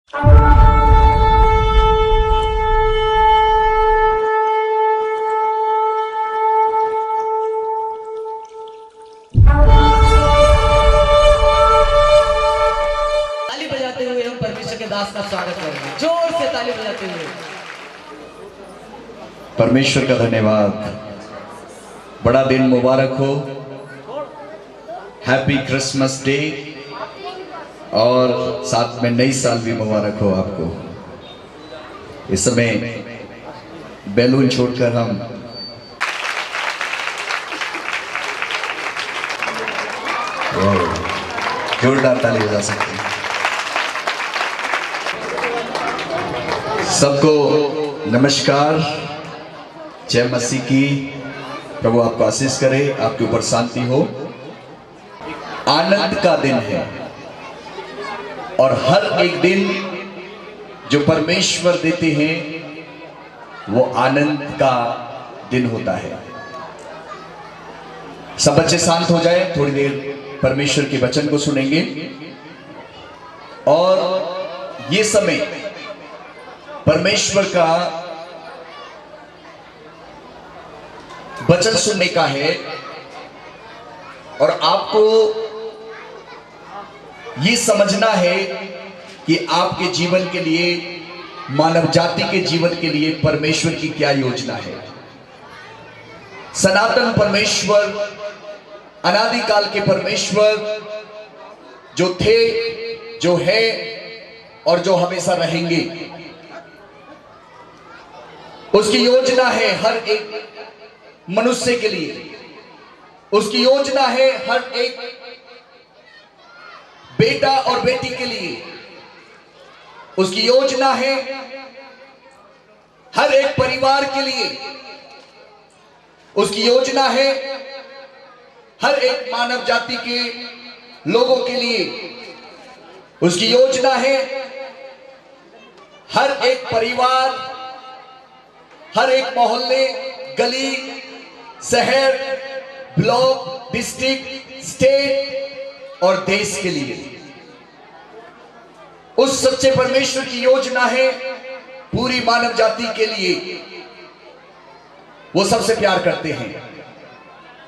बजाते हुए हम परमेश्वर के दास का स्वागत करेंगे, जोर से ताली बजाते हुए। परमेश्वर का धन्यवाद। बड़ा दिन मुबारक हो, हैप्पी क्रिसमस डे, और साथ में नई साल भी मुबारक हो आपको। इस समय बैलून छोड़कर हम जोरदार ताली बजा सकते हैं। सबको नमस्कार, जय मसीह की। प्रभु आपको आशीष करे, आपके ऊपर शांति हो। आनंद का दिन है और हर एक दिन जो परमेश्वर देते हैं वो आनंद का दिन होता है। सब बच्चे शांत हो जाए, थोड़ी देर परमेश्वर के वचन को सुनेंगे। और ये समय परमेश्वर का वचन सुनने का है और आपको ये समझना है कि आपके जीवन के लिए, मानव जाति के जीवन के लिए परमेश्वर की क्या योजना है। सनातन परमेश्वर, अनादिकाल के परमेश्वर, जो थे, जो है और जो हमेशा रहेंगे, उसकी योजना है हर एक मनुष्य के लिए। उसकी योजना है हर एक बेटा और बेटी के लिए। उसकी योजना है हर एक परिवार के लिए। उसकी योजना है हर एक मानव जाति के लोगों के लिए। उसकी योजना है हर एक परिवार, हर एक मोहल्ले, गली, शहर, ब्लॉक, डिस्ट्रिक्ट, स्टेट और देश के लिए। उस सच्चे परमेश्वर की योजना है पूरी मानव जाति के लिए। वो सबसे प्यार करते हैं।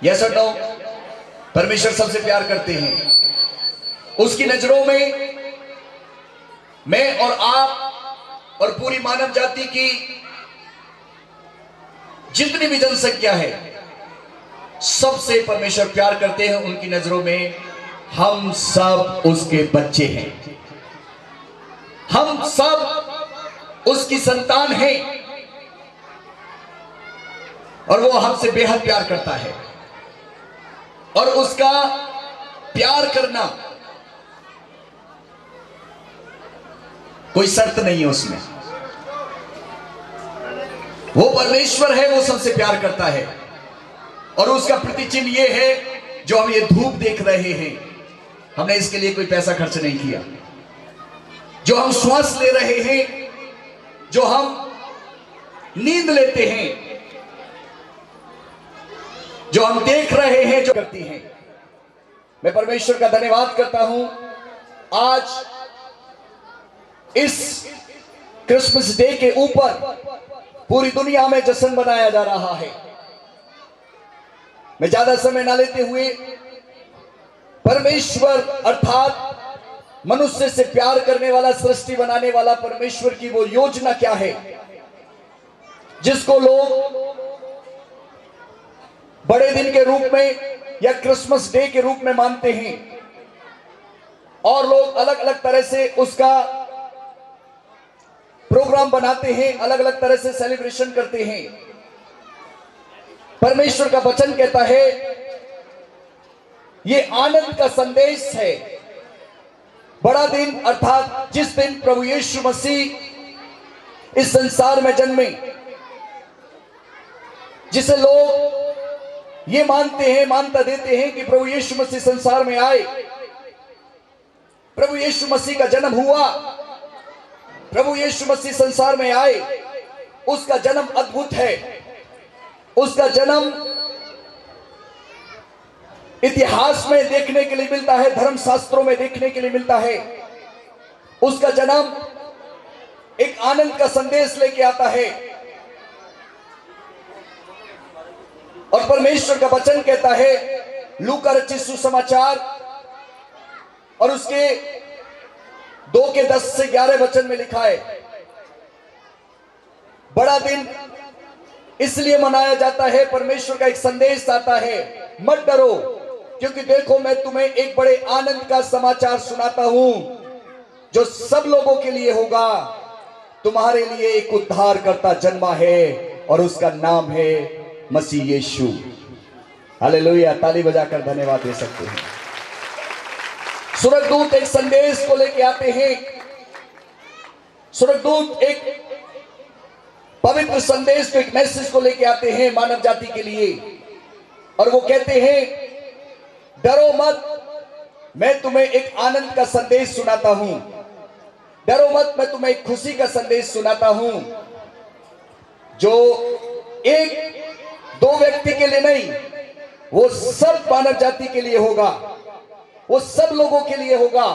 यस और नो? परमेश्वर सबसे प्यार करते हैं। उसकी नजरों में मैं और आप और पूरी मानव जाति की जितनी भी जनसंख्या है, सबसे परमेश्वर प्यार करते हैं। उनकी नजरों में हम सब उसके बच्चे हैं। हम सब उसकी संतान हैं और वो हमसे बेहद प्यार करता है। और उसका प्यार करना कोई शर्त नहीं है उसमें। वो परमेश्वर है, वो सबसे प्यार करता है। और उसका प्रतिचिन्ह ये है, जो हम ये धूप देख रहे हैं, हमने इसके लिए कोई पैसा खर्च नहीं किया। जो हम श्वास ले रहे हैं, जो हम नींद लेते हैं, जो हम देख रहे हैं, जो करती हैं, मैं परमेश्वर का धन्यवाद करता हूं। आज इस क्रिसमस डे के ऊपर पूरी दुनिया में जश्न मनाया जा रहा है। मैं ज्यादा समय ना लेते हुए परमेश्वर अर्थात मनुष्य से प्यार करने वाला, सृष्टि बनाने वाला परमेश्वर की वो योजना क्या है, जिसको लोग बड़े दिन के रूप में या क्रिसमस डे के रूप में मानते हैं, और लोग अलग अलग तरह से उसका प्रोग्राम बनाते हैं, अलग अलग तरह से सेलिब्रेशन करते हैं। परमेश्वर का वचन कहता है ये आनंद का संदेश है। बड़ा दिन अर्थात जिस दिन प्रभु यीशु मसीह इस संसार में जन्मे, जिसे लोग ये मानते हैं, मान्यता देते हैं कि प्रभु यीशु मसीह संसार में आए, प्रभु यीशु मसीह का जन्म हुआ, प्रभु यीशु मसीह संसार में आए। उसका जन्म अद्भुत है। उसका जन्म इतिहास में देखने के लिए मिलता है, धर्मशास्त्रों में देखने के लिए मिलता है। उसका जन्म एक आनंद का संदेश लेके आता है। और परमेश्वर का वचन कहता है, लूका रचित सुसमाचार और उसके 2 के 10 से 11 वचन में लिखा है, बड़ा दिन इसलिए मनाया जाता है, परमेश्वर का एक संदेश आता है, मत डरो क्योंकि देखो मैं तुम्हें एक बड़े आनंद का समाचार सुनाता हूं जो सब लोगों के लिए होगा। तुम्हारे लिए एक उद्धारकर्ता जन्मा है और उसका नाम है मसीह यीशु। हालेलुया, ताली बजाकर धन्यवाद दे सकते हैं। स्वर्गदूत एक संदेश को लेके आते हैं। स्वर्गदूत एक पवित्र संदेश को, एक मैसेज को लेके आते हैं मानव जाति के लिए, और वो कहते हैं, डरो मत, मैं तुम्हें एक आनंद का संदेश सुनाता हूं। डरो मत, मैं तुम्हें एक खुशी का संदेश सुनाता हूं जो एक दो व्यक्ति के लिए नहीं, वो सब मानव जाति के लिए होगा, वो सब लोगों के लिए होगा।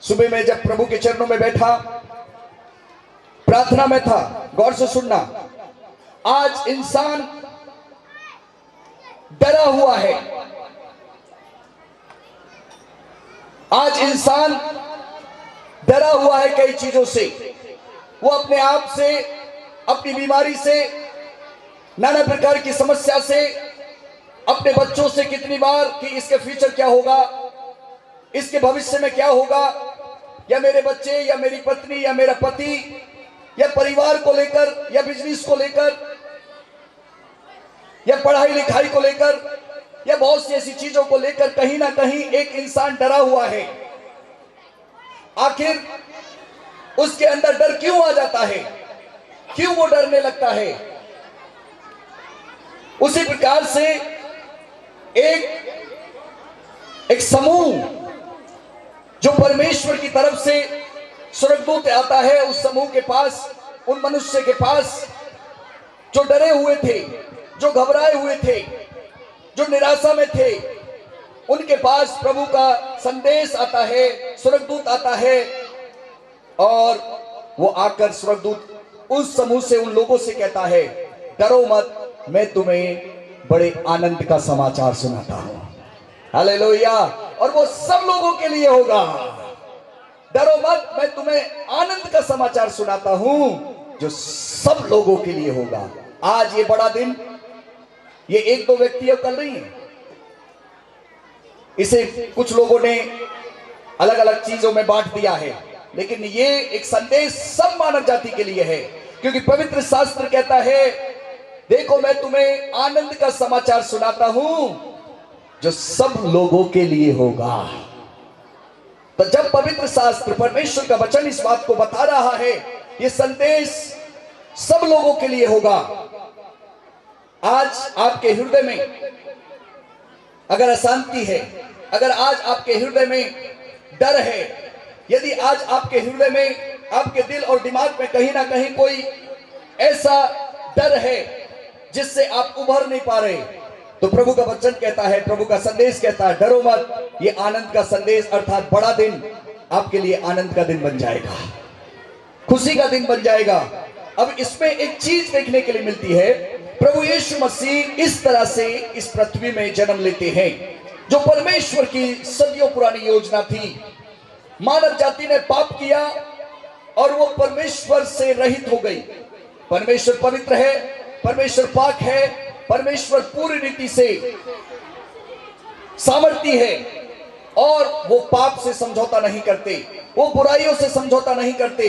सुबह में जब प्रभु के चरणों में बैठा, प्रार्थना में था, गौर से सुनना, आज इंसान डरा हुआ है। आज इंसान डरा हुआ है कई चीजों से। वो अपने आप से, अपनी बीमारी से, नाना प्रकार की समस्या से, अपने बच्चों से कितनी बार कि इसके फ्यूचर क्या होगा, इसके भविष्य में क्या होगा, या मेरे बच्चे या मेरी पत्नी या मेरा पति या परिवार को लेकर या बिजनेस को लेकर या पढ़ाई लिखाई को लेकर या बहुत सी ऐसी चीजों को लेकर कहीं ना कहीं एक इंसान डरा हुआ है। आखिर उसके अंदर डर क्यों आ जाता है, क्यों वो डरने लगता है? उसी प्रकार से एक समूह जो परमेश्वर की तरफ से स्वर्गदूत आता है, उस समूह के पास, उन मनुष्य के पास जो डरे हुए थे, जो घबराए हुए थे, जो निराशा में थे, उनके पास प्रभु का संदेश आता है, स्वर्गदूत आता है, और वो आकर स्वर्गदूत उस समूह से, उन लोगों से कहता है, डरो मत, मैं तुम्हें बड़े आनंद का समाचार सुनाता हूं। हालेलुया, और वो सब लोगों के लिए होगा। डरो मत, मैं तुम्हें आनंद का समाचार सुनाता हूं जो सब लोगों के लिए होगा। आज ये बड़ा दिन, ये एक दो व्यक्तियों का नहीं है, इसे कुछ लोगों ने अलग अलग चीजों में बांट दिया है, लेकिन ये एक संदेश सब मानव जाति के लिए है, क्योंकि पवित्र शास्त्र कहता है, देखो मैं तुम्हें आनंद का समाचार सुनाता हूं जो सब लोगों के लिए होगा। तो जब पवित्र शास्त्र, परमेश्वर का वचन इस बात को बता रहा है, ये संदेश सब लोगों के लिए होगा। आज आपके हृदय में अगर अशांति है, अगर आज आपके हृदय में डर है, यदि आज आपके हृदय में, आपके दिल और दिमाग में कहीं ना कहीं कोई ऐसा डर है जिससे आप उभर नहीं पा रहे, तो प्रभु का वचन कहता है, प्रभु का संदेश कहता है, डरो मत, ये आनंद का संदेश अर्थात बड़ा दिन आपके लिए आनंद का दिन बन जाएगा, खुशी का दिन बन जाएगा। अब इसमें एक चीज देखने के लिए मिलती है, प्रभु यीशु मसीह इस तरह से इस पृथ्वी में जन्म लेते हैं, जो परमेश्वर की सदियों पुरानी योजना थी। मानव जाति ने पाप किया और वो परमेश्वर से रहित हो गई। परमेश्वर पवित्र है, परमेश्वर पाक है, परमेश्वर पूरी रीति से सामर्थी है, और वो पाप से समझौता नहीं करते, वो बुराइयों से समझौता नहीं करते।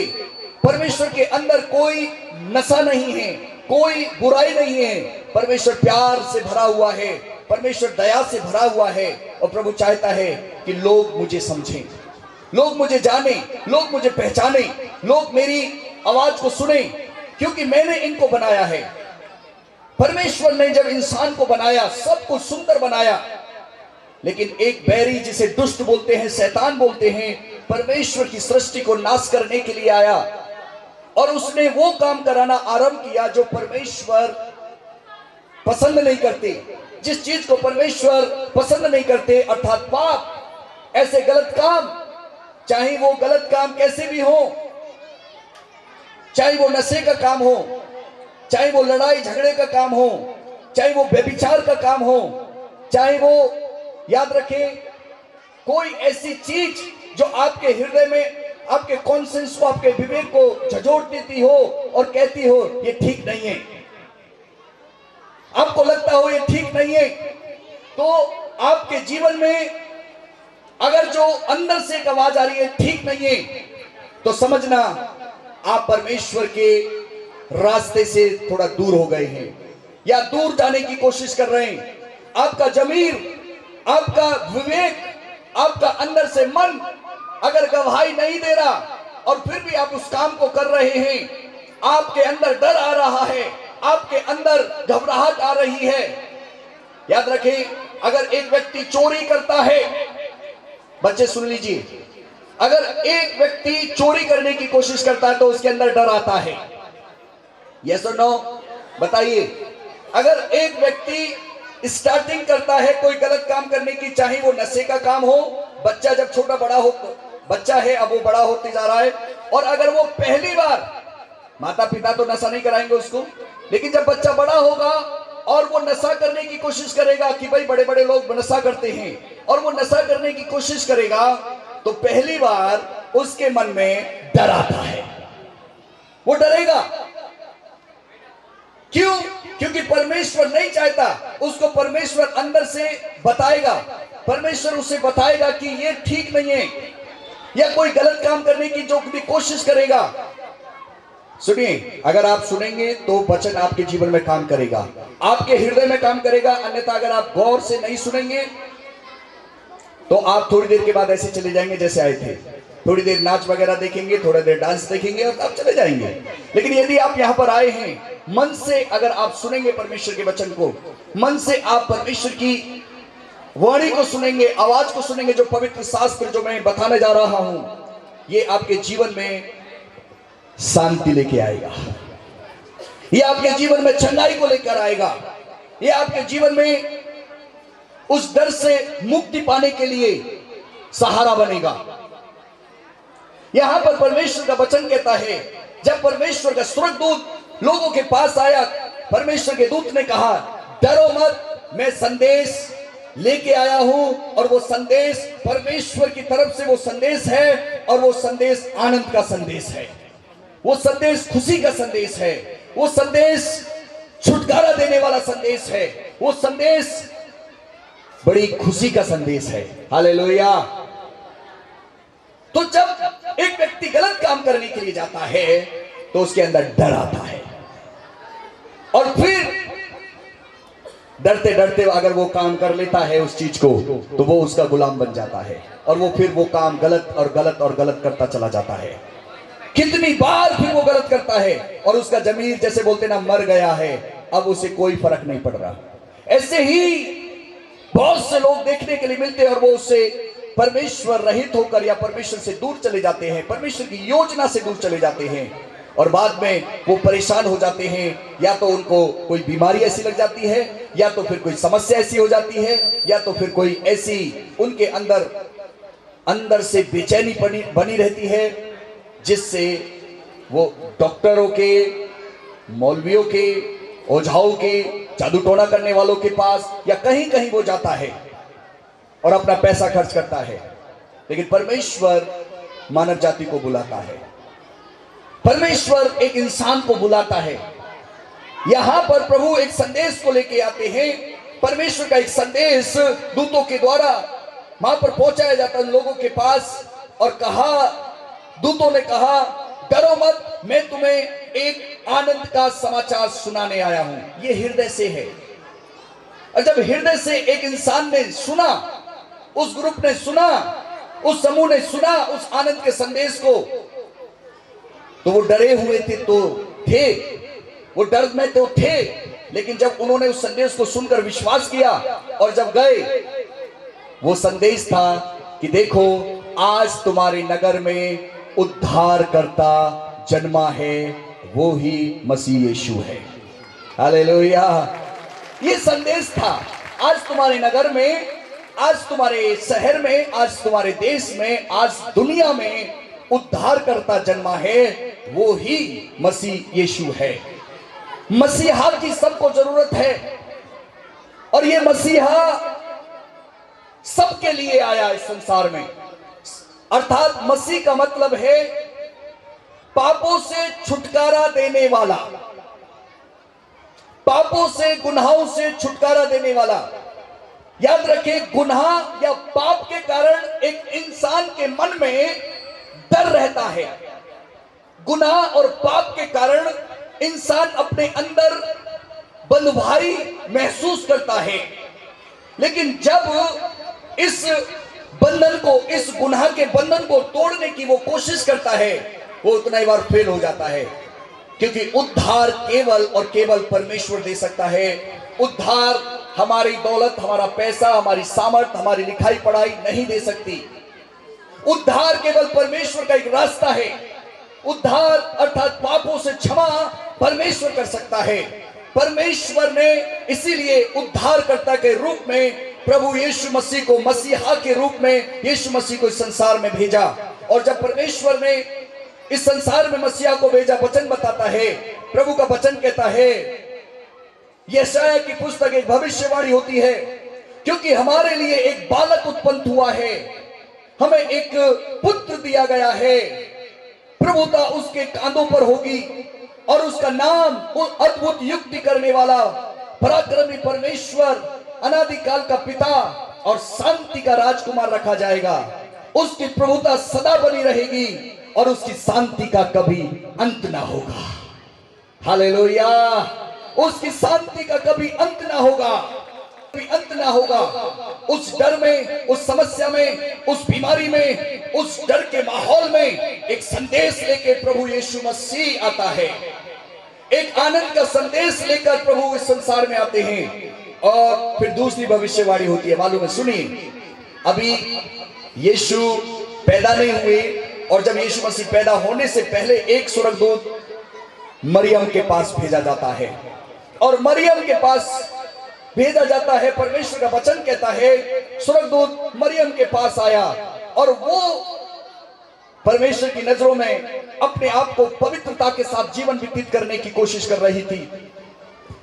परमेश्वर के अंदर कोई नशा नहीं है, कोई बुराई नहीं है। परमेश्वर प्यार से भरा हुआ है, परमेश्वर दया से भरा हुआ है, और प्रभु चाहता है कि लोग मुझे समझें, लोग मुझे जाने, लोग मुझे पहचाने, लोग मेरी आवाज को सुने, क्योंकि मैंने इनको बनाया है। परमेश्वर ने जब इंसान को बनाया, सब कुछ सुंदर बनाया, लेकिन एक बैरी जिसे दुष्ट बोलते हैं, शैतान बोलते हैं, परमेश्वर की सृष्टि को नाश करने के लिए आया, और उसने वो काम कराना आरंभ किया जो परमेश्वर पसंद नहीं करते। जिस चीज को परमेश्वर पसंद नहीं करते, अर्थात पाप, ऐसे गलत काम, चाहे वो गलत काम कैसे भी हो, चाहे वो नशे का काम हो, चाहे वो लड़ाई झगड़े का काम हो, चाहे वो व्यभिचार का काम हो, चाहे वो याद रखें कोई ऐसी चीज जो आपके हृदय में, आपके कॉन्सेंस को, आपके विवेक को झंझोड़ देती हो और कहती हो ये ठीक नहीं है, आपको लगता हो ये ठीक नहीं है, तो आपके जीवन में अगर जो अंदर से एक आवाज आ रही है ठीक नहीं है, तो समझना आप परमेश्वर के रास्ते से थोड़ा दूर हो गए हैं या दूर जाने की कोशिश कर रहे हैं। आपका जमीर, आपका विवेक, आपका अंदर से मन अगर गवाही नहीं दे रहा और फिर भी आप उस काम को कर रहे हैं, आपके अंदर डर आ रहा है, आपके अंदर घबराहट आ रही है। याद रखें, अगर एक व्यक्ति चोरी करता है, बच्चे सुन लीजिए, अगर एक व्यक्ति चोरी करने की कोशिश करता है तो उसके अंदर डर आता है। यस और नो बताइए। अगर एक व्यक्ति स्टार्टिंग करता है कोई गलत काम करने की, चाहे वो नशे का काम हो, बच्चा जब छोटा बड़ा हो, बच्चा है अब वो बड़ा होते जा रहा है, और अगर वो पहली बार, माता पिता तो नशा नहीं कराएंगे उसको, लेकिन जब बच्चा बड़ा होगा और वो नशा करने की कोशिश करेगा कि भाई बड़े बड़े लोग नशा करते हैं, और वो नशा करने की कोशिश करेगा, तो पहली बार उसके मन में डर आता है, वो डरेगा। क्यों? क्योंकि परमेश्वर नहीं चाहता उसको, परमेश्वर अंदर से बताएगा, परमेश्वर उसे बताएगा कि ये ठीक नहीं है, या कोई गलत काम करने की जो भी कोशिश करेगा। सुनिए, अगर आप सुनेंगे तो वचन आपके जीवन में काम करेगा, आपके हृदय में काम करेगा, अन्यथा अगर आप गौर से नहीं सुनेंगे तो आप थोड़ी देर के बाद ऐसे चले जाएंगे जैसे आए थे, थोड़ी देर नाच वगैरह देखेंगे, थोड़ा देर डांस देखेंगे और आप चले जाएंगे। लेकिन यदि आप यहां पर आए हैं, मन से अगर आप सुनेंगे परमेश्वर के वचन को, मन से आप परमेश्वर की वाणी को सुनेंगे, आवाज को सुनेंगे, जो पवित्र शास्त्र जो मैं बताने जा रहा हूं, ये आपके जीवन में शांति लेके आएगा, ये आपके जीवन में चंगाई को लेकर आएगा, ये आपके जीवन में उस डर से मुक्ति पाने के लिए सहारा बनेगा। यहां पर परमेश्वर का वचन कहता है, जब परमेश्वर का स्वर्गदूत लोगों के पास आया, परमेश्वर के दूत ने कहा, डरो मत, मैं संदेश लेके आया हूं, और वो संदेश परमेश्वर की तरफ से वो संदेश है, और वो संदेश आनंद का संदेश है, वो संदेश खुशी का संदेश है, वो संदेश छुटकारा देने वाला संदेश है, वो संदेश बड़ी खुशी का संदेश है। हालेलुया। तो जब एक व्यक्ति गलत काम करने के लिए जाता है तो उसके अंदर डर आता है, और फिर डरते डरते अगर वो काम कर लेता है उस चीज को, तो वो उसका गुलाम बन जाता है, और वो फिर वो काम गलत और गलत और गलत करता चला जाता है। कितनी बार फिर वो गलत करता है, और उसका जमीर जैसे बोलते ना मर गया है, अब उसे कोई फर्क नहीं पड़ रहा। ऐसे ही बहुत से लोग देखने के लिए मिलते हैं, और वो उससे परमेश्वर रहित होकर या परमेश्वर से दूर चले जाते हैं, परमेश्वर की योजना से दूर चले जाते हैं, और बाद में वो परेशान हो जाते हैं। या तो उनको कोई बीमारी ऐसी लग जाती है, या तो फिर कोई समस्या ऐसी हो जाती है, या तो फिर कोई ऐसी उनके अंदर से बेचैनी बनी रहती है, जिससे वो डॉक्टरों के, मौलवियों के, ओझाओं के, जादू टोना करने वालों के पास या कहीं कहीं वो जाता है और अपना पैसा खर्च करता है। लेकिन परमेश्वर मानव जाति को बुलाता है, परमेश्वर एक इंसान को बुलाता है। यहां पर प्रभु एक संदेश को लेके आते हैं, परमेश्वर का एक संदेश दूतों के द्वारा वहां पर पहुंचाया जाता है लोगों के पास, और कहा, दूतों ने कहा, डरो मत, मैं तुम्हें एक आनंद का समाचार सुनाने आया हूं। ये हृदय से है, और जब हृदय से एक इंसान ने सुना, उस ग्रुप ने सुना, उस समूह ने सुना उस आनंद के संदेश को, तो वो डरे हुए थे, वो डर में तो थे, लेकिन जब उन्होंने उस संदेश को सुनकर विश्वास किया और जब गए, वो संदेश था कि देखो आज तुम्हारे नगर में उद्धारकर्ता जन्मा है, वो ही मसीह यीशु है। हालेलुया। ये संदेश था, आज तुम्हारे नगर में, आज तुम्हारे शहर में, आज तुम्हारे देश में, आज दुनिया में उद्धारकर्ता जन्मा है, वो ही मसीह यीशु है। मसीहा की सबको जरूरत है और ये मसीहा सबके लिए आया इस संसार में। अर्थात मसीह का मतलब है पापों से छुटकारा देने वाला, पापों से, गुनाहों से छुटकारा देने वाला। याद रखें, गुनाह या पाप के कारण एक इंसान के मन में डर रहता है। गुनाह और पाप के कारण इंसान अपने अंदर बंधुभाई महसूस करता है, लेकिन जब इस बंधन को, इस गुनाह के बंधन को तोड़ने की वो कोशिश करता है, वो उतना ही बार फेल हो जाता है, क्योंकि उद्धार केवल और केवल परमेश्वर दे सकता है। उद्धार हमारी दौलत, हमारा पैसा, हमारी सामर्थ, हमारी लिखाई पढ़ाई नहीं दे सकती। उद्धार केवल परमेश्वर का एक रास्ता है। उद्धार अर्थात पापों से क्षमा परमेश्वर कर सकता है। परमेश्वर ने इसीलिए उद्धारकर्ता के रूप में प्रभु यीशु मसीह को, मसीहा के रूप में यीशु मसीह को इस संसार में भेजा। और जब परमेश्वर ने इस संसार में मसीहा को भेजा, वचन बताता है, प्रभु का वचन कहता है, यशायाह की पुस्तक एक भविष्यवाणी होती है, क्योंकि हमारे लिए एक बालक उत्पन्न हुआ है, हमें एक पुत्र दिया गया है, प्रभुता उसके कांधों पर होगी और उसका नाम अद्भुत युक्ति करने वाला, पराक्रमी परमेश्वर, अनादिकाल का पिता और शांति का राजकुमार रखा जाएगा। उसकी प्रभुता सदा बनी रहेगी और उसकी शांति का कभी अंत ना होगा। हालेलुया। उसकी शांति का कभी अंत ना होगा, कभी अंत ना होगा। उस डर में, उस समस्या में, उस बीमारी में, उस डर के माहौल में एक संदेश लेकर प्रभु यीशु मसीह आता है। एक आनंद का संदेश लेकर प्रभु इस संसार में आते हैं। और फिर दूसरी भविष्यवाणी होती है, मालूम है, सुनिए। अभी यीशु पैदा नहीं हुए, और जब यीशु मसीह पैदा होने से पहले एक स्वर्गदूत मरियम के पास भेजा जाता है, और मरियम के पास भेजा जाता है। परमेश्वर का वचन कहता है, स्वर्गदूत मरियम के पास आया और वो परमेश्वर की नजरों में अपने आप को पवित्रता के साथ जीवन व्यतीत करने की कोशिश कर रही थी।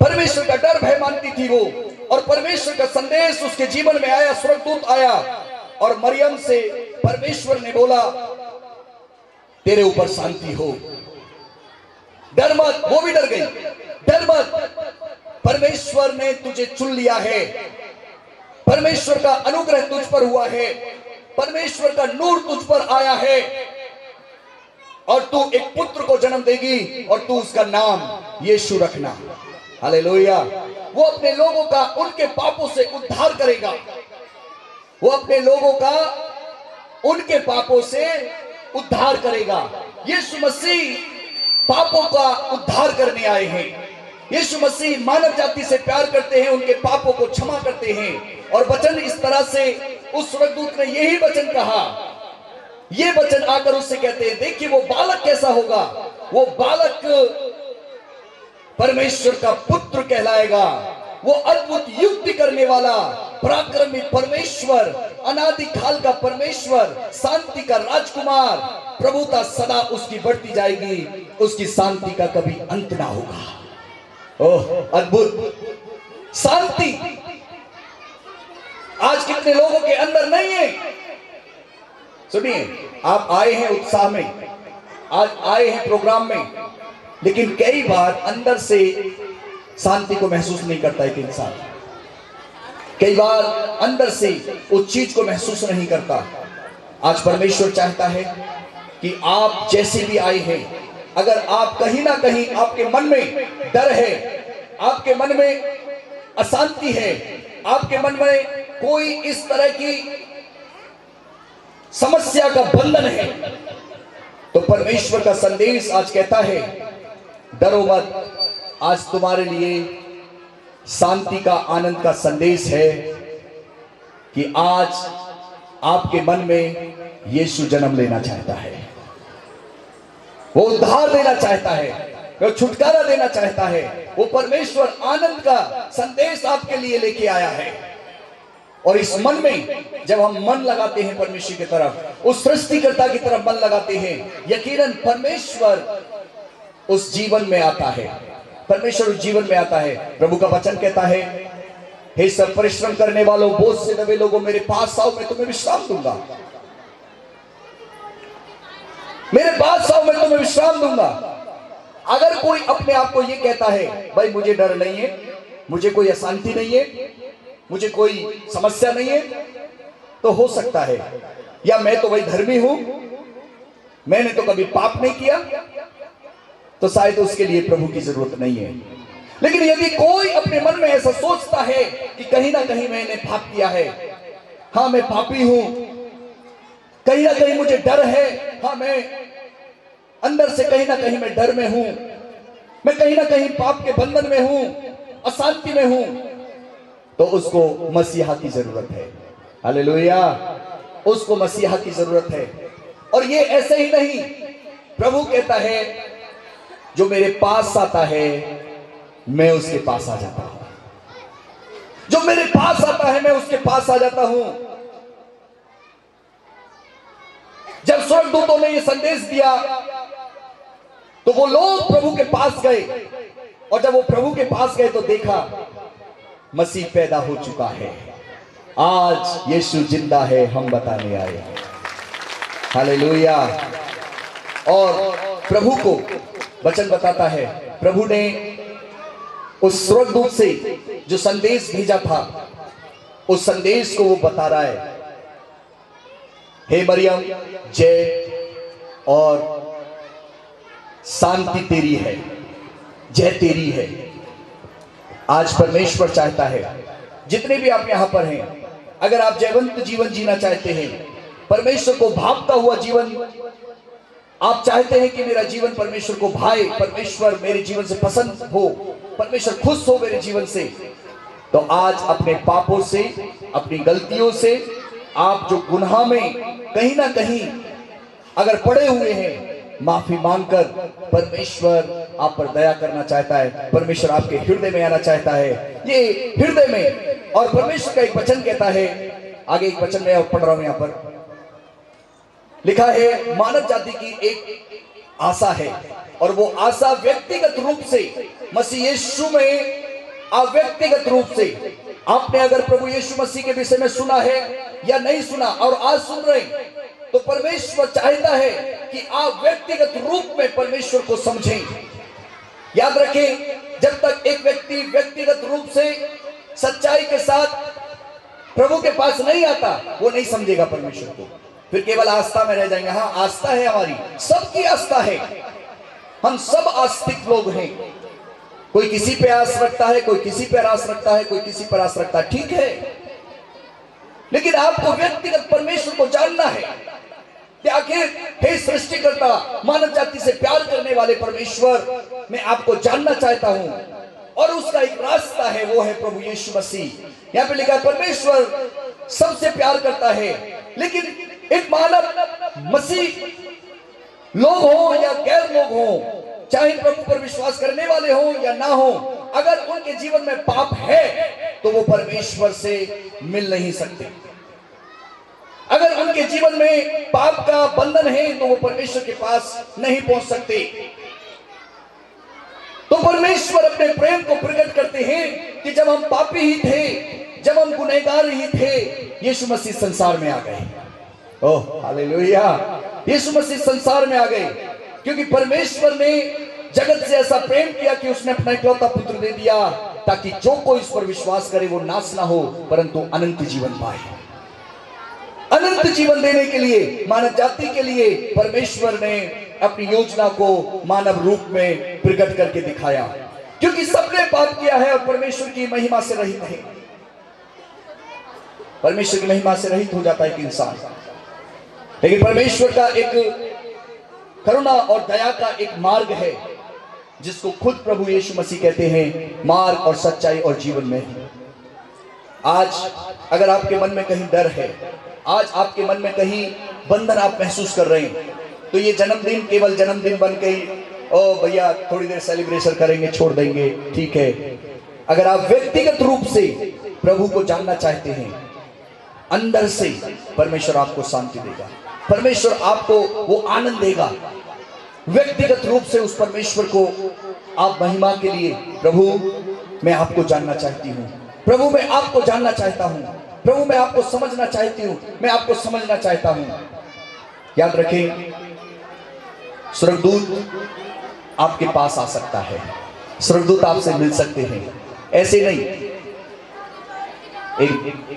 परमेश्वर का डर भय मानती थी वो, और परमेश्वर का संदेश उसके जीवन में आया। स्वर्गदूत आया और मरियम से परमेश्वर ने बोला, तेरे ऊपर शांति हो, डर मत। वो भी डर गई, डर मत, परमेश्वर ने तुझे चुन लिया है, परमेश्वर का अनुग्रह तुझ पर हुआ है, परमेश्वर का नूर तुझ पर आया है, और तू एक पुत्र को जन्म देगी और तू उसका नाम यीशु रखना। हालेलुया। वो अपने लोगों का उनके पापों से उद्धार करेगा। वो अपने लोगों का उनके पापों से उद्धार करेगा। यीशु मसीह पापों का उद्धार करने आए हैं। यीशु मसीह मानव जाति से प्यार करते हैं, उनके पापों को क्षमा करते हैं। और वचन इस तरह से, उस स्वर्गदूत ने यही वचन कहा, ये वचन आकर उससे कहते हैं, देखिए वो बालक कैसा होगा, वो बालक परमेश्वर का पुत्र कहलाएगा। वो अद्भुत युक्ति करने वाला, पराक्रमी परमेश्वर, अनादिकाल का परमेश्वर, शांति का राजकुमार, प्रभुता सदा उसकी बढ़ती जाएगी, उसकी शांति का कभी अंत ना होगा। ओह अद्भुत शांति आज कितने लोगों के अंदर नहीं है। सुनिए, आप आए हैं उत्साह में, आज आए हैं प्रोग्राम में, लेकिन कई बार अंदर से शांति को महसूस नहीं करता एक इंसान। कई बार अंदर से उस चीज को महसूस नहीं करता। आज परमेश्वर चाहता है कि आप जैसे भी आए हैं, अगर आप कहीं ना कहीं आपके मन में डर है, आपके मन में अशांति है, आपके मन में कोई इस तरह की समस्या का बंधन है, तो परमेश्वर का संदेश आज कहता है, डरो मत, आज तुम्हारे लिए शांति का, आनंद का संदेश है कि आज आपके मन में यीशु जन्म लेना चाहता है। वो उद्धार देना चाहता है, वो छुटकारा देना चाहता है। वो परमेश्वर आनंद का संदेश आपके लिए लेके आया है। और इस मन में जब हम मन लगाते हैं परमेश्वर की तरफ, उस सृष्टिकर्ता की तरफ मन लगाते हैं, यकीनन परमेश्वर उस जीवन में आता है, परमेश्वर उस जीवन में आता है। प्रभु का वचन कहता है, हे सब परिश्रम करने वालों, बोझ से दबे लोगों, मेरे पास आओ, मैं तुम्हें विश्राम दूंगा। मेरे पास आओ, मैं तुम्हें विश्राम दूंगा। अगर कोई अपने आप को यह कहता है, भाई मुझे डर नहीं है, मुझे कोई अशांति नहीं है, मुझे कोई समस्या नहीं है, तो हो सकता है, या मैं तो भाई धर्मी हूं, मैंने तो कभी पाप नहीं किया, तो शायद उसके लिए प्रभु की जरूरत नहीं है। लेकिन यदि कोई अपने मन में ऐसा सोचता है कि कहीं ना कहीं मैंने पाप किया है, हाँ मैं पापी हूं, कहीं ना कहीं मुझे डर है, हाँ मैं अंदर से कहीं ना कहीं मैं डर में हूं, मैं कहीं ना कहीं पाप के बंधन में हूं, अशांति में हूं, तो उसको मसीहा की जरूरत है। हालेलुया, उसको मसीहा की जरूरत है। और ये ऐसे ही नहीं, प्रभु कहता है जो मेरे पास आता है मैं उसके पास आ जाता हूं, जो मेरे पास आता है मैं उसके पास आ जाता हूं। जब स्वर्गदूतों ने यह संदेश दिया तो वो लोग प्रभु के पास गए, और जब वो प्रभु के पास गए तो देखा मसीह पैदा हो चुका है। आज यीशु जिंदा है, हम बताने आए हैं। हालेलुया। और प्रभु को वचन बताता है, प्रभु ने उस स्वर्गदूत से जो संदेश भेजा था, उस संदेश को वो बता रहा है, हे मरियम, जय और शांति तेरी है, जय तेरी है। आज परमेश्वर चाहता है, जितने भी आप यहां पर हैं, अगर आप जयवंत जीवन जीना चाहते हैं, परमेश्वर को भावता हुआ जीवन आप चाहते हैं कि मेरा जीवन परमेश्वर को भाए, परमेश्वर मेरे जीवन से पसंद हो, परमेश्वर खुश हो मेरे जीवन से, तो आज अपने पापों से, अपनी गलतियों से, आप जो गुनाह में कहीं ना कहीं अगर पड़े हुए हैं, माफी मांगकर परमेश्वर आप पर दया करना चाहता है, परमेश्वर आपके हृदय में आना चाहता है, ये हृदय में। और परमेश्वर का एक वचन कहता है, आगे एक वचन मैं पढ़ रहा हूं, यहां पर लिखा है, मानव जाति की एक आशा है, और वो आशा व्यक्तिगत रूप से मसीह यीशु में, व्यक्तिगत रूप से आपने अगर प्रभु यीशु मसीह के विषय में सुना है या नहीं सुना और आज सुन रहे हैं, तो परमेश्वर चाहता है कि आप व्यक्तिगत रूप में परमेश्वर को समझें। याद रखें, जब तक एक व्यक्ति व्यक्तिगत रूप से सच्चाई के साथ प्रभु के पास नहीं आता, वो नहीं समझेगा परमेश्वर को, फिर केवल आस्था में रह जाएंगे। हाँ, आस्था है, हमारी सबकी आस्था है, हम सब आस्तिक लोग हैं। कोई किसी पे आस रखता है, कोई किसी पे आस रखता है, कोई किसी पर आस रखता है, ठीक है, लेकिन आपको व्यक्तिगत परमेश्वर को जानना है कि आखिर हे सृष्टिकर्ता, मानव जाति से प्यार करने वाले परमेश्वर, मैं आपको जानना चाहता हूं, और उसका एक रास्ता है, वो है प्रभु यीशु मसीह। यहां पे लिखा है, परमेश्वर सबसे प्यार करता है, लेकिन एक मानव मसीह लोग हो या गैर लोग हो, चाहे प्रभु पर विश्वास करने वाले हो या ना हो, अगर उनके जीवन में पाप है तो वो परमेश्वर से मिल नहीं सकते। अगर उनके जीवन में पाप का बंधन है तो वो परमेश्वर के पास नहीं पहुंच सकते। तो परमेश्वर अपने प्रेम को प्रकट करते हैं कि जब हम पापी ही थे, जब हम गुनहगार ही थे, यीशु मसीह संसार में आ गए। ओह हालेलुया, यीशु मसीह संसार में आ गए, क्योंकि परमेश्वर ने जगत से ऐसा प्रेम किया कि उसने अपना इकलौता पुत्र दे दिया, ताकि जो कोई इस पर विश्वास करे वो नाश ना हो परंतु अनंत जीवन पाए। अनंत जीवन देने के लिए, मानव जाति के लिए परमेश्वर ने अपनी योजना को मानव रूप में प्रकट करके दिखाया, क्योंकि सबने पाप किया है और परमेश्वर की महिमा से रहित है। परमेश्वर की महिमा से रहित हो जाता है एक इंसान, लेकिन परमेश्वर का एक करुणा और दया का एक मार्ग है, जिसको खुद प्रभु यीशु मसीह कहते हैं, मार्ग और सच्चाई और जीवन में। आज अगर आपके मन में कहीं डर है, आज आपके मन में कहीं बंधन आप महसूस कर रहे हैं, तो ये जन्मदिन केवल जन्मदिन बन गई, ओ भैया थोड़ी देर सेलिब्रेशन करेंगे, छोड़ देंगे, ठीक है। अगर आप व्यक्तिगत रूप से प्रभु को जानना चाहते हैं, अंदर से परमेश्वर आपको शांति देगा, परमेश्वर आपको वो आनंद देगा। व्यक्तिगत रूप से उस परमेश्वर को आप महिमा के लिए, प्रभु मैं आपको जानना चाहती हूँ, प्रभु मैं आपको जानना चाहता हूँ, प्रभु मैं आपको समझना चाहती हूँ, मैं आपको समझना चाहता हूँ। याद रखें, स्वर्गदूत आपके पास आ सकता है, स्वर्गदूत आपसे मिल सकते हैं। ऐसे नहीं, एक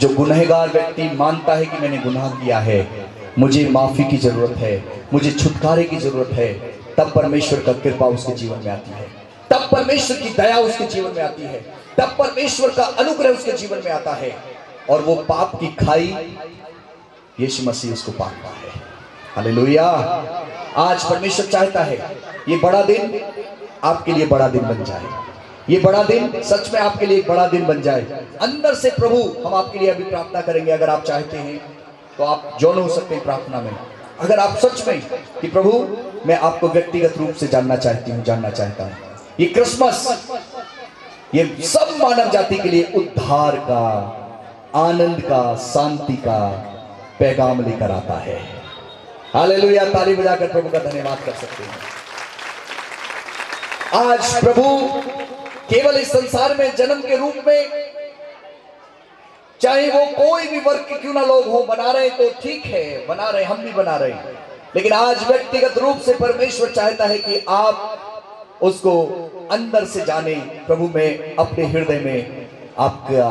जो गुनहगार व्यक्ति मानता है कि मैंने गुनाह किया है, मुझे माफी की जरूरत है, मुझे छुटकारे की जरूरत है, तब परमेश्वर का कृपा उसके जीवन में आती है, तब परमेश्वर की दया उसके जीवन में आती है, तब परमेश्वर का अनुग्रह उसके जीवन में आता है, और वो पाप की खाई यीशु मसीह उसको पाता है। हालेलुया। आज परमेश्वर चाहता है ये बड़ा दिन आपके लिए बड़ा दिन बन जाए, ये बड़ा दिन सच में आपके लिए एक बड़ा दिन बन जाए। अंदर से प्रभु हम आपके लिए अभी प्रार्थना करेंगे। अगर आप चाहते हैं तो आप जॉइन हो सकते हैं प्रार्थना में। अगर आप सच में कि प्रभु मैं आपको व्यक्तिगत रूप से जानना चाहती हूँ, जानना चाहता हूँ, ये क्रिसमस ये सब मानव जाति के लिए उद्धार का, आनंद का, शांति का पैगाम लेकर आता है। हालेलुया। ताली बजाकर प्रभु का धन्यवाद कर सकते हैं। आज प्रभु केवल इस संसार में जन्म के रूप में, चाहे वो कोई भी वर्ग के क्यों ना लोग हो, बना रहे तो ठीक है, बना रहे, हम भी बना रहे, लेकिन आज व्यक्तिगत रूप से परमेश्वर चाहता है कि आप उसको अंदर से जाने। प्रभु मैं अपने हृदय में आपका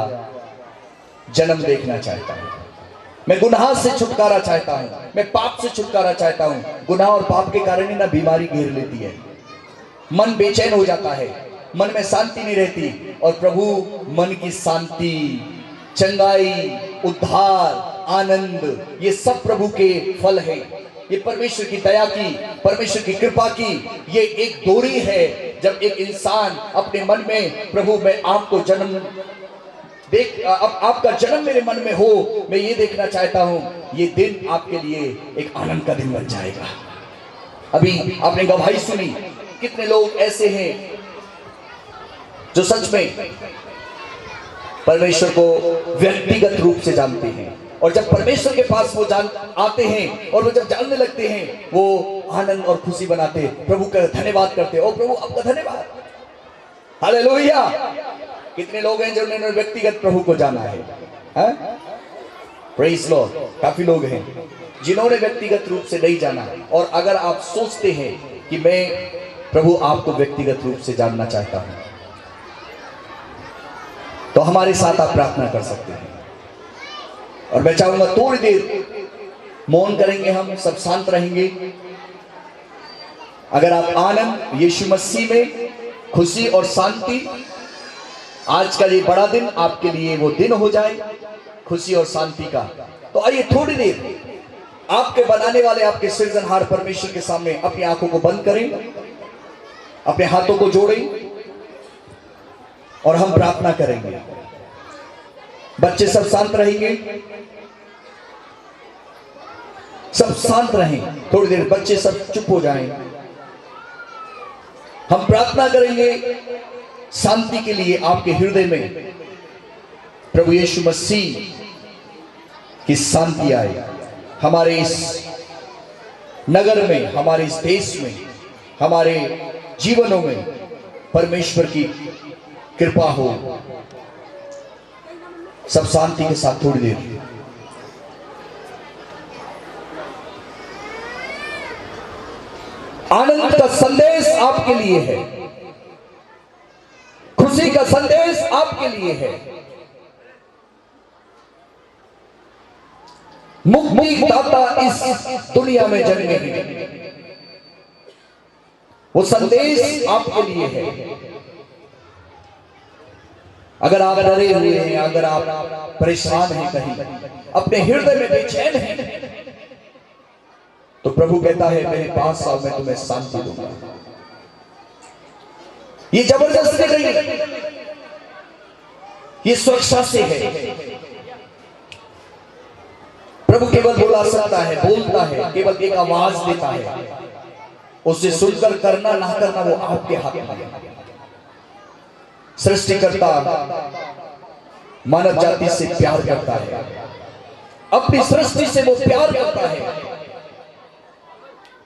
जन्म देखना चाहता हूं, मैं गुनाह से छुटकारा चाहता हूं, मैं पाप से छुटकारा चाहता हूं। गुनाह और पाप के कारण ही ना बीमारी घेर लेती है, मन बेचैन हो जाता है, मन में शांति नहीं रहती। और प्रभु मन की शांति, चंगाई, उद्धार, आनंद, ये सब प्रभु के फल है। ये परमेश्वर की दया की, परमेश्वर की कृपा की ये एक डोरी है। जब एक इंसान अपने मन में, प्रभु मैं आपको जन्म देख, अब आपका जन्म मेरे मन में हो, मैं ये देखना चाहता हूं, ये दिन आपके लिए एक आनंद का दिन बन जाएगा। अभी आपने गवाही सुनी, कितने लोग ऐसे हैं जो सच में परमेश्वर को व्यक्तिगत रूप से जानते हैं, और जब परमेश्वर के पास वो जान आते हैं और वो जब जानने लगते हैं, वो आनंद और खुशी बनाते, प्रभु का धन्यवाद करते। ओ प्रभु आपका धन्यवाद, हालेलुया। कितने लोग हैं जिन्होंने व्यक्तिगत प्रभु को जाना है? Praise Lord. काफी लोग हैं जिन्होंने व्यक्तिगत रूप से नहीं जाना। और अगर आप सोचते हैं कि मैं प्रभु आपको व्यक्तिगत रूप से जानना चाहता हूं, तो हमारे साथ आप प्रार्थना कर सकते हैं। और मैं चाहूंगा थोड़ी देर मौन करेंगे, हम सब शांत रहेंगे। अगर आप आनंद, यीशु मसीह में खुशी और शांति, आज का ये बड़ा दिन आपके लिए वो दिन हो जाए खुशी और शांति का, तो आइए थोड़ी देर आपके बनाने वाले, आपके सृजनहार परमेश्वर के सामने अपनी आंखों को बंद करें, अपने हाथों को जोड़ें और हम प्रार्थना करेंगे। बच्चे सब शांत रहेंगे, सब शांत रहें थोड़ी देर, बच्चे सब चुप हो जाएं। हम प्रार्थना करेंगे शांति के लिए आपके हृदय में, प्रभु यीशु मसीह की शांति आए हमारे इस नगर में, हमारे इस देश में, हमारे जीवनों में परमेश्वर की कृपा हो। सब शांति के साथ थोड़ी देर आनंद का संदेश आपके लिए है, खुशी का संदेश आपके लिए है, मुक्ति दाता इस दुनिया में जन्मे हैं, वो संदेश आपके लिए है। अगर आप डरे हुए हैं, अगर आप परेशान हैं, कहीं अपने हृदय में बेचैन हैं, तो प्रभु कहता है मेरे पास आओ, मैं तुम्हें शांति दूंगा। ये जबरदस्ती नहीं, ये सुरक्षा से है। प्रभु केवल बुला सकता है, बोलता है, केवल एक आवाज देता है, उसे सुनकर करना ना करना वो आपके हाथ में है। सृष्टिकर्ता मानव जाति से प्यार करता है, अपनी सृष्टि से वो प्यार करता है।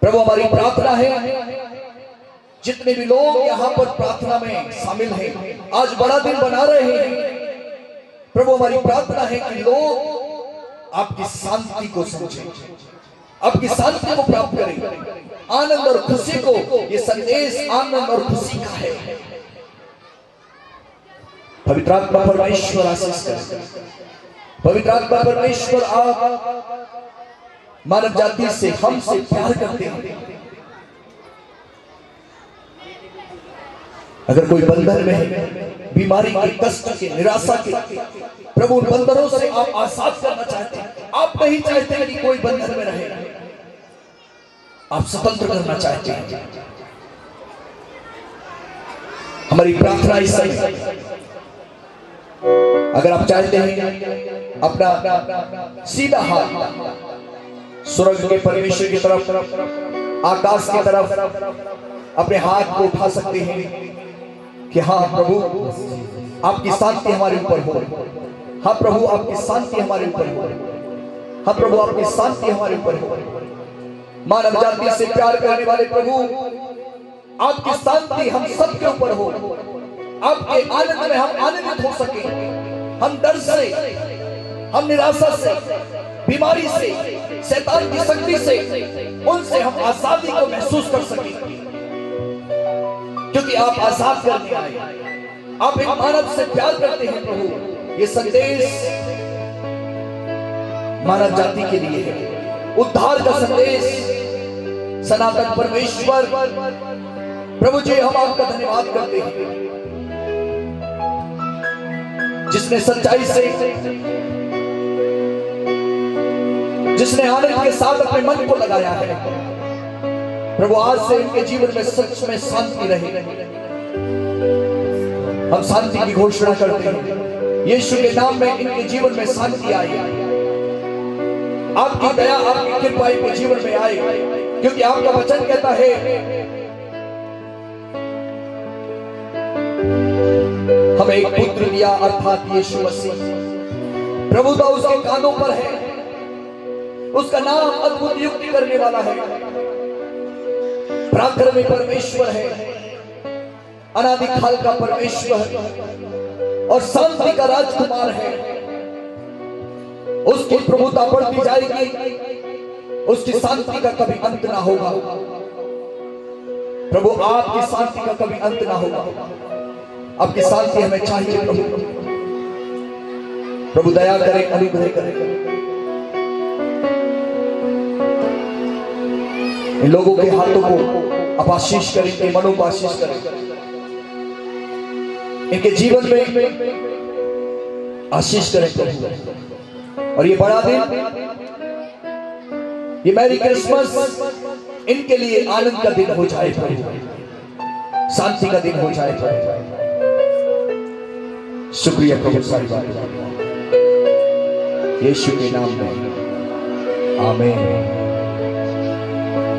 प्रभु हमारी प्रार्थना है जितने भी लोग यहां पर प्रार्थना में शामिल हैं, आज बड़ा दिन बना रहे हैं, प्रभु हमारी प्रार्थना है कि लोग आपकी शांति को समझें, आपकी शांति को प्राप्त करें। आनंद और खुशी को, ये संदेश आनंद और खुशी का है। पवित्र आत्मा परमेश्वर आशीष करें। पवित्र आत्मा परमेश्वर आप मानव जाति से, हमसे प्यार करते हैं। अगर कोई बंधन में है, बीमारी के, कष्ट के, निराशा के, प्रभु उन बंधनों से आप आजाद करना चाहते हैं। आप नहीं चाहते हैं कि कोई बंधन में रहे, आप स्वतंत्र करना चाहते हैं। हमारी प्रार्थना इस समय, अगर आप चाहते हैं अपना सीधा हाथ स्वर्ग के परमेश्वर की तरफ, आकाश की तरफ अपने हाथ को उठा सकते हैं कि हाँ प्रभु आपकी शांति हमारे ऊपर हो। हाँ प्रभु आपकी शांति हमारे ऊपर हो। हाँ प्रभु आपकी शांति हमारे ऊपर हो। मानव जाति से प्यार करने वाले प्रभु, आपकी शांति हम सबके ऊपर हो। आपके आनंद में हम आनंदित हो सके। हम डर से, हम निराशा से, बीमारी से, शैतान की शक्ति से, उनसे हम आजादी को महसूस कर सके, क्योंकि आप आजाद करने आए। आप एक मानव से प्यार करते हैं प्रभु। ये संदेश मानव जाति के लिए है, उद्धार का संदेश। सनातन परमेश्वर प्रभु जी, हम आपका धन्यवाद करते हैं जिसने सच्चाई से, जिसने आनंद के साथ अपने मन को लगाया है। प्रभु आज से इनके जीवन में सच में शांति रहे। हम शांति की घोषणा करते हैं। यीशु के नाम में इनके जीवन में शांति आए। आपकी दया, आपकी कृपा इनके जीवन में आए, क्योंकि आपका वचन कहता है हमें एक पुत्र दिया, अर्थात यीशु मसीह। प्रभुता उसके कानों पर है। उसका नाम अद्भुत युक्ति करने वाला है, पराक्रमी परमेश्वर है, अनादि काल का परमेश्वर और शांति का राजकुमार है। उसकी प्रभुता बढ़ती जाएगी, उसकी शांति का कभी अंत ना होगा। प्रभु आपकी शांति का कभी अंत ना होगा। आपकी शांति हमें चाहिए प्रभु। प्रभु दया करें, अनुग्रह करें। इन लोगों के हाथों को आप आशीष करें, इनके मनों को आशीष करें, इनके जीवन में आशीष करें प्रभु। और ये बड़ा दिन, ये मैरी क्रिसमस इनके लिए आनंद का दिन हो जाए प्रभु, शांति का दिन हो जाए प्रभु। शुक्रिया प्रभु सारी बात यीशु के नाम में, आमीन।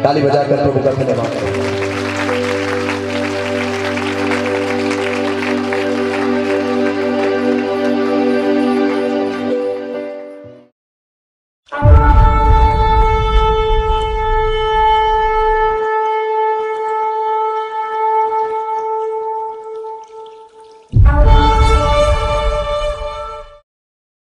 ताली बजाकर प्रभु का धन्यवाद करें।